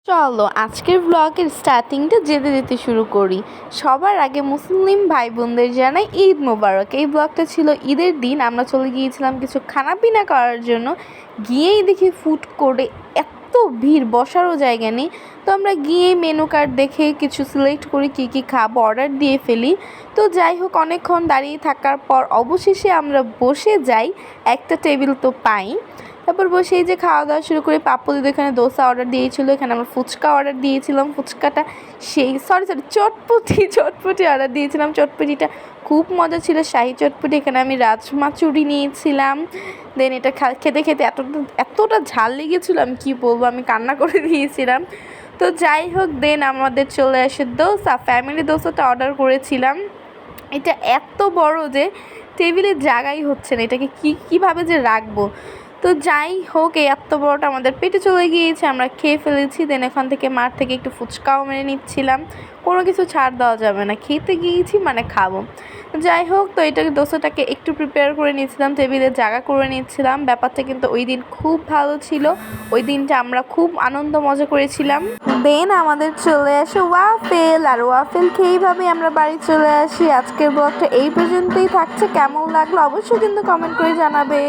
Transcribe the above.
চলো আজকের ব্লগের স্টার্টিংটা যেতে যেতে শুরু করি। সবার আগে মুসলিম ভাই বোনদের জানাই ঈদ মোবারক। এই ব্লগটা ছিল ঈদের দিন। আমরা চলে গিয়েছিলাম কিছু খানাপিনা করার জন্য। গিয়েই দেখি ফুড কোর্টে এত ভিড়, বসারও জায়গা নেই। তো আমরা গিয়ে মেনু কার্ড দেখে কিছু সিলেক্ট করি, কী কী খাবো অর্ডার দিয়ে ফেলি। তো যাই হোক, অনেকক্ষণ দাঁড়িয়ে থাকার পর অবশেষে আমরা বসে যাই, একটা টেবিল তো পাই। তারপর বসে এই যে খাওয়া দাওয়া শুরু করি। পাপ্পুদিদি এখানে দোসা অর্ডার দিয়েছিল, এখানে আমরা ফুচকা অর্ডার দিয়েছিলাম। ফুচকাটা সরি চটপটি অর্ডার দিয়েছিলাম। চটপটিটা খুব মজা ছিল, শাহি চটপটি। এখানে আমি রাজমা চুরি নিয়েছিলাম। দেন এটা খেতে খেতে এতটা ঝাল লেগেছিলো, আমি কী বলবো, আমি কান্না করে দিয়েছিলাম। তো যাই হোক, দেন আমাদের চলে আসে দোসা। ফ্যামিলি দোসাটা অর্ডার করেছিলাম। এটা এত বড় যে টেবিলের জায়গাই হচ্ছে না, এটাকে কীভাবে যে রাখবো। তো যাই হোক, এই এত বড়টা আমাদের পেটে চলে গিয়েছে, আমরা খেয়ে ফেলেছি। দেন এখান থেকে মাঠ থেকে একটু ফুচকাও মেরে নিচ্ছিলাম। কোনো কিছু ছাড় দেওয়া যাবে না, খেতে গিয়েছি মানে খাবো। যাই হোক, তো এটাকে দোসাটাকে একটু প্রিপেয়ার করে নিচ্ছিলাম, টেবিলের জায়গা করে নিচ্ছিলাম। ব্যাপারটা কিন্তু ওই দিন খুব ভালো ছিল। ওই দিনটা আমরা খুব আনন্দ মজা করেছিলাম। দেন আমাদের চলে আসে ওয়াফেল, আর ওয়াফেল খেয়েইভাবেই আমরা বাড়ি চলে আসি। আজকের ব্লগটা এই পর্যন্তই থাকছে। কেমন লাগলো অবশ্যই কিন্তু কমেন্ট করে জানাবে।